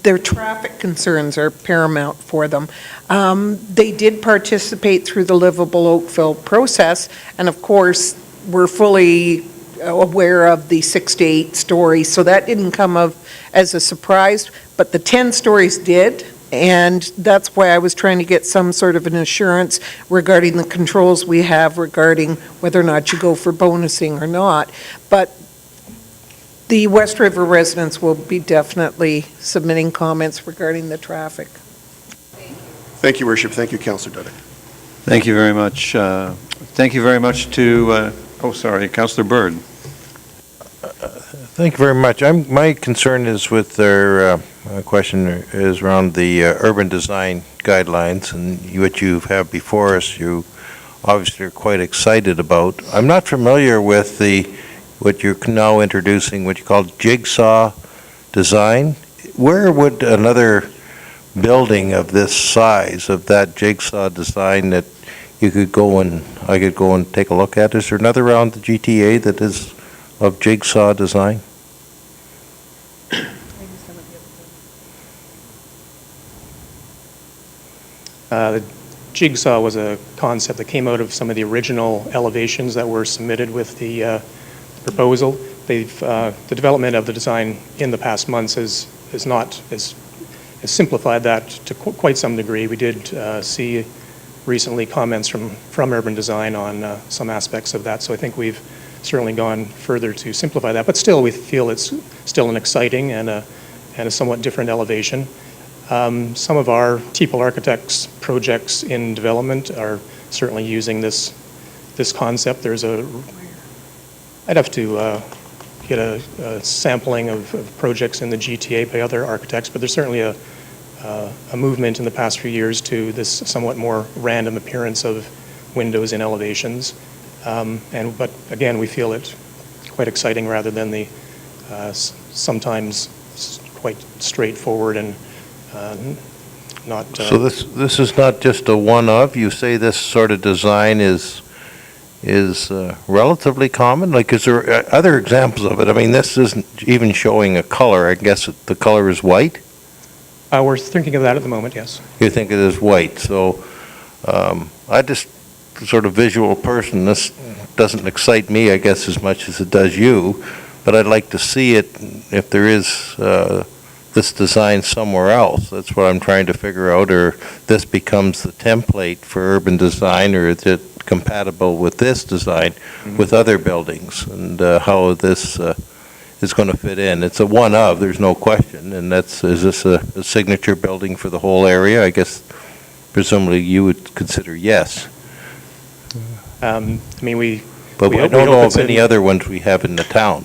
Their traffic concerns are paramount for them. They did participate through the Livable Oakville process, and of course, we're fully aware of the 6 to 8 stories, so that didn't come as a surprise, but the 10 stories did, and that's why I was trying to get some sort of an assurance regarding the controls we have regarding whether or not you go for bonusing or not. But the West River residents will be definitely submitting comments regarding the traffic. Thank you, Worship. Thank you, Councillor Dudek. Thank you very much. Thank you very much to, Councillor Bird. Thank you very much. My concern is with their question is around the urban design guidelines, and what you have before us, you obviously are quite excited about. I'm not familiar with what you're now introducing, what you call jigsaw design. Where would another building of this size, of that jigsaw design, that you could go and I could go and take a look at? Is there another around the GTA that is of jigsaw design? The jigsaw was a concept that came out of some of the original elevations that were submitted with the proposal. The development of the design in the past months has simplified that to quite some degree. We did see recently comments from Urban Design on some aspects of that, so I think we've certainly gone further to simplify that, but still we feel it's still an exciting and a somewhat different elevation. Some of our TEPL Architects projects in development are certainly using this concept. I'd have to get a sampling of projects in the GTA by other architects, but there's certainly a movement in the past few years to this somewhat more random appearance of windows in elevations. But again, we feel it quite exciting rather than the sometimes quite straightforward and not. So this is not just a one-of. You say this sort of design is relatively common? Like, is there other examples of it? I mean, this isn't even showing a color. I guess the color is white? We're thinking of that at the moment, yes. You think it is white. So I just sort of visual person. This doesn't excite me, I guess, as much as it does you, but I'd like to see it if there is this design somewhere else. That's what I'm trying to figure out, or this becomes the template for urban design, or is it compatible with this design with other buildings, and how this is going to fit in. It's a one-of, there's no question, and is this a signature building for the whole area? I guess presumably you would consider yes. I mean, But I don't know of any other ones we have in the town,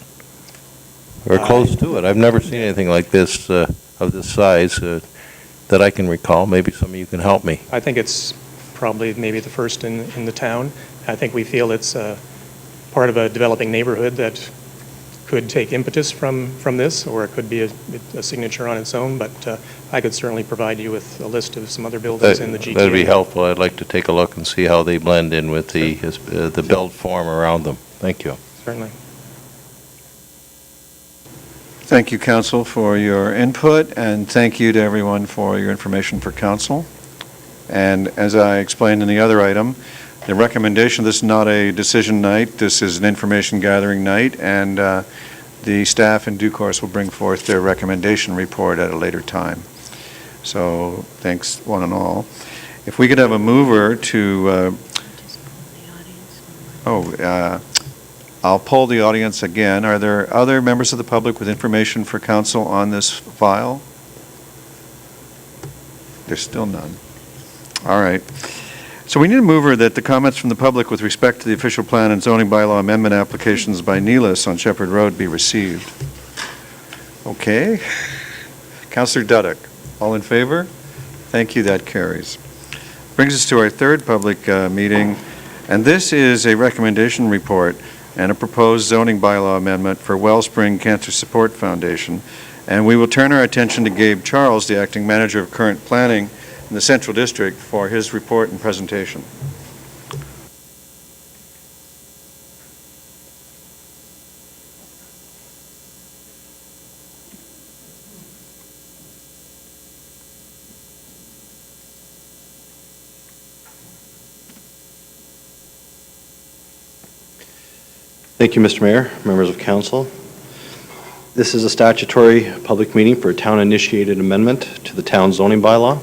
or close to it. I've never seen anything like this, of this size, that I can recall. Maybe some of you can help me. I think it's probably maybe the first in the town. I think we feel it's part of a developing neighborhood that could take impetus from this, or it could be a signature on its own, but I could certainly provide you with a list of some other buildings in the GTA. That'd be helpful. I'd like to take a look and see how they blend in with the built form around them. Thank you. Certainly. Thank you, Council, for your input, and thank you to everyone for your information for Council. And as I explained in the other item, the recommendation, this is not a decision night, this is an information gathering night, and the staff in due course will bring forth their recommendation report at a later time. So thanks one and all. If we could have a mover to, I'll poll the audience again. Are there other members of the public with information for Council on this file? There's still none. All right. So we need a mover that the comments from the public with respect to the official plan and zoning bylaw amendment applications by Neelis on Shepherd Road be received. Okay. Councillor Dudek, all in favor? Thank you, that carries. Brings us to our third public meeting, and this is a recommendation report and a proposed zoning bylaw amendment for Wellspring Cancer Support Foundation. And we will turn our attention to Gabe Charles, the acting manager of current planning in the Central District, for his report and presentation. Thank you, Mr. Mayor, members of council. This is a statutory public meeting for a town-initiated amendment to the town zoning bylaw.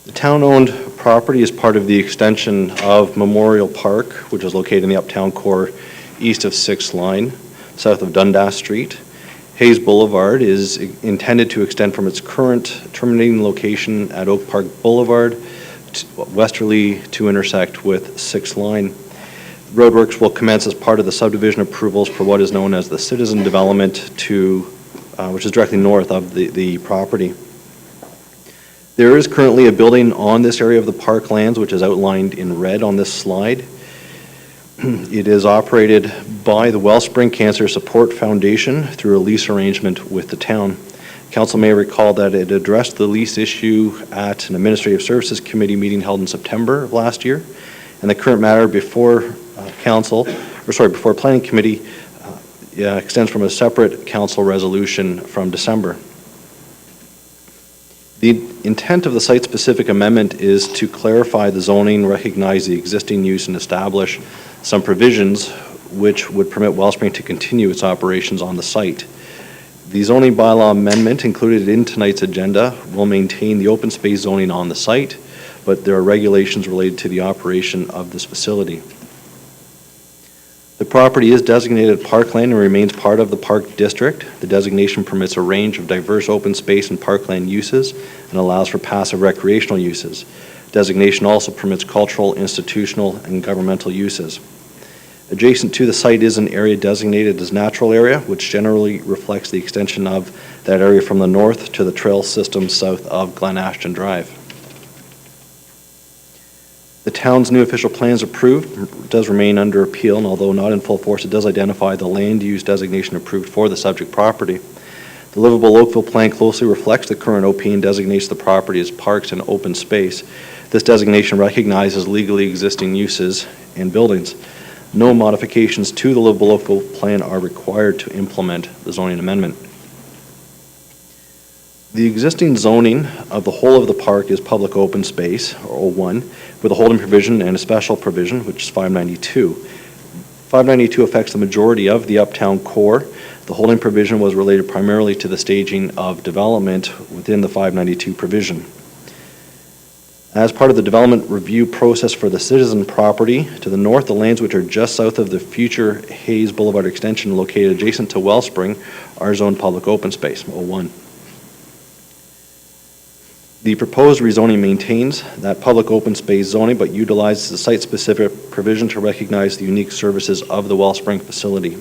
The town-owned property is part of the extension of Memorial Park, which is located in the uptown core east of 6th Line, south of Dundas Street. Hayes Boulevard is intended to extend from its current terminating location at Oak Park Boulevard westerly to intersect with 6th Line. Roadworks will commence as part of the subdivision approvals for what is known as the citizen development to, which is directly north of the property. There is currently a building on this area of the parklands, which is outlined in red on this slide. It is operated by the Wellspring Cancer Support Foundation through a lease arrangement with the town. Council may recall that it addressed the lease issue at an Administrative Services Committee meeting held in September of last year, and the current matter before before Planning Committee extends from a separate council resolution from December. The intent of the site-specific amendment is to clarify the zoning, recognize the existing use, and establish some provisions which would permit Wellspring to continue its operations on the site. The zoning bylaw amendment included in tonight's agenda will maintain the open space zoning on the site, but there are regulations related to the operation of this facility. The property is designated parkland and remains part of the park district. The designation permits a range of diverse open space and parkland uses and allows for passive recreational uses. Designation also permits cultural, institutional, and governmental uses. Adjacent to the site is an area designated as natural area, which generally reflects the extension of that area from the north to the trail system south of Glen Ashton Drive. The town's new official plans approved does remain under appeal, and although not in full force, it does identify the land use designation approved for the subject property. The livable Oakville plan closely reflects the current OP and designates the property as parks and open space. This designation recognizes legally existing uses and buildings. No modifications to the livable Oakville plan are required to implement the zoning amendment. The existing zoning of the whole of the park is public open space, or O1, with a holding provision and a special provision, which is 592. 592 affects the majority of the uptown core. The holding provision was related primarily to the staging of development within the 592 provision. As part of the development review process for the citizen property, to the north, the lands which are just south of the future Hayes Boulevard extension located adjacent to Wellspring are zoned public open space, O1. The proposed rezoning maintains that public open space zoning, but utilizes the site-specific provision to recognize the unique services of the Wellspring facility.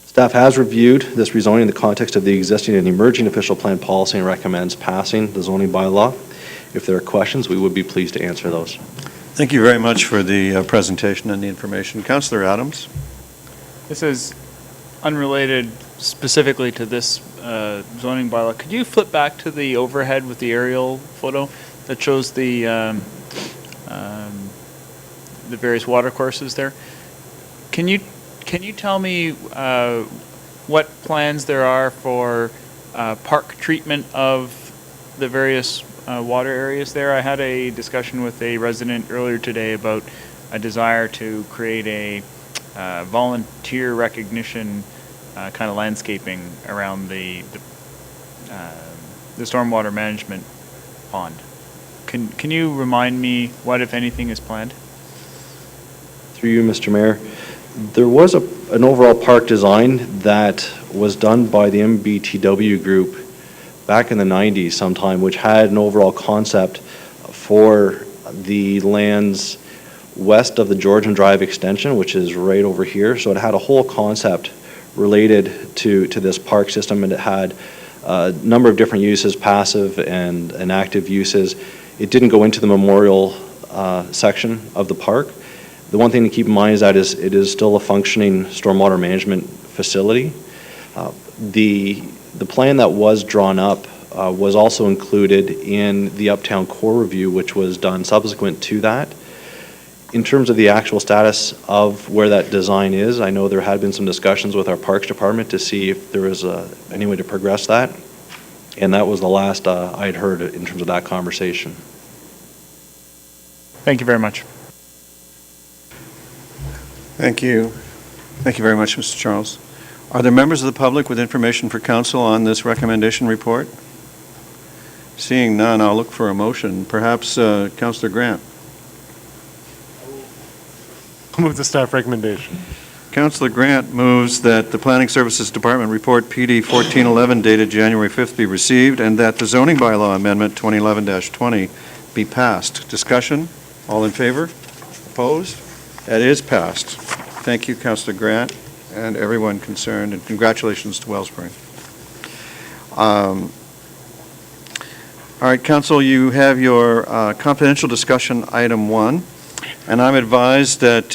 Staff has reviewed this rezoning in the context of the existing and emerging official plan policy and recommends passing the zoning bylaw. If there are questions, we would be pleased to answer those. Thank you very much for the presentation and the information. Councillor Adams. This is unrelated specifically to this zoning bylaw. Could you flip back to the overhead with the aerial photo that shows the various water courses there? Can you tell me what plans there are for park treatment of the various water areas there? I had a discussion with a resident earlier today about a desire to create a volunteer recognition kind of landscaping around the stormwater management pond. Can you remind me what, if anything, is planned? Through you, Mr. Mayor, there was an overall park design that was done by the MBTW group back in the 90s sometime, which had an overall concept for the lands west of the Georgian Drive extension, which is right over here. So it had a whole concept related to this park system, and it had a number of different uses, passive and active uses. It didn't go into the memorial section of the park. The one thing to keep in mind is that it is still a functioning stormwater management facility. The plan that was drawn up was also included in the Uptown Core Review, which was done subsequent to that. In terms of the actual status of where that design is, I know there had been some discussions with our Parks Department to see if there was any way to progress that, and that was the last I had heard in terms of that conversation. Thank you very much. Thank you. Thank you very much, Mr. Charles. Are there members of the public with information for council on this recommendation report? Seeing none, I'll look for a motion. Perhaps Councillor Grant. I'll move the staff recommendation. Councillor Grant moves that the Planning Services Department report PD 1411 dated January 5th be received and that the zoning bylaw amendment 2011-20 be passed. Discussion? All in favor? Opposed? That is passed. Thank you, Councillor Grant, and everyone concerned, and congratulations to Wellspring. All right, Council, you have your confidential discussion item 1, and I'm advised that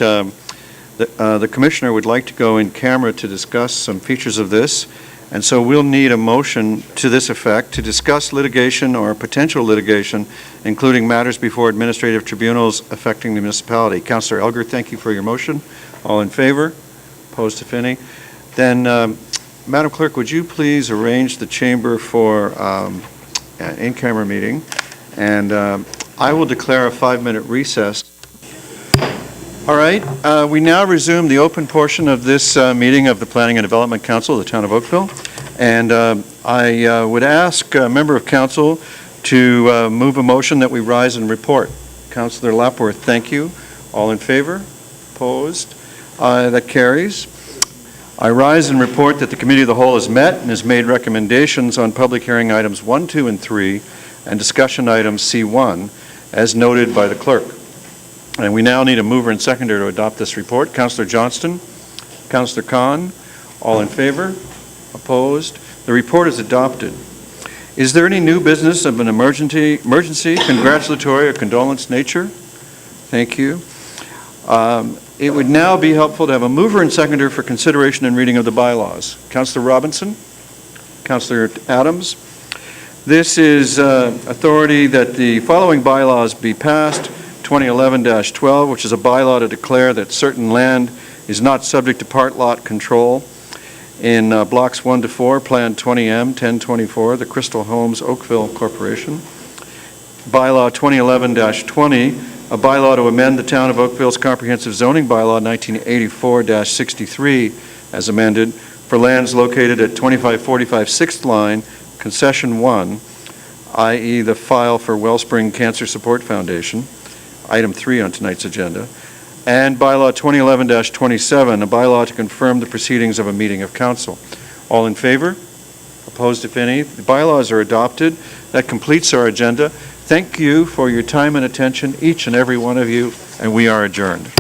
the Commissioner would like to go in camera to discuss some features of this, and so we'll need a motion to this effect to discuss litigation or potential litigation, including matters before administrative tribunals affecting the municipality. Councillor Elger, thank you for your motion. All in favor? Opposed, if any? Then, Madam Clerk, would you please arrange the chamber for an in-camera meeting, and I will declare a 5-minute recess. All right, we now resume the open portion of this meeting of the Planning and Development Council of the Town of Oakville, and I would ask a member of council to move a motion that we rise and report. Councillor Lapworth, thank you. All in favor? Opposed? That carries. I rise and report that the Committee of the Whole has met and has made recommendations on public hearing items 1, 2, and 3, and discussion items C1, as noted by the clerk. And we now need a mover and seconder to adopt this report. Councillor Johnston, Councillor Khan, all in favor? Opposed? The report is adopted. Is there any new business of an emergency, congratulatory, or condolence nature? Thank you. It would now be helpful to have a mover and seconder for consideration and reading of the bylaws. Councillor Robinson, Councillor Adams. This is authority that the following bylaws be passed. 2011-12, which is a bylaw to declare that certain land is not subject to part lot control in blocks 1 to 4, Plan 20M 1024, the Crystal Homes Oakville Corporation. Bylaw 2011-20, a bylaw to amend the Town of Oakville's Comprehensive Zoning Bylaw 1984-63 as amended for lands located at 2545 6th Line, Concession 1, i.e. the file for Wellspring Cancer Support Foundation, item 3 on tonight's agenda, and bylaw 2011-27, a bylaw to confirm the proceedings of a meeting of council. All in favor? Opposed, if any? The bylaws are adopted. That completes our agenda. Thank you for your time and attention, each and every one of you, and we are adjourned.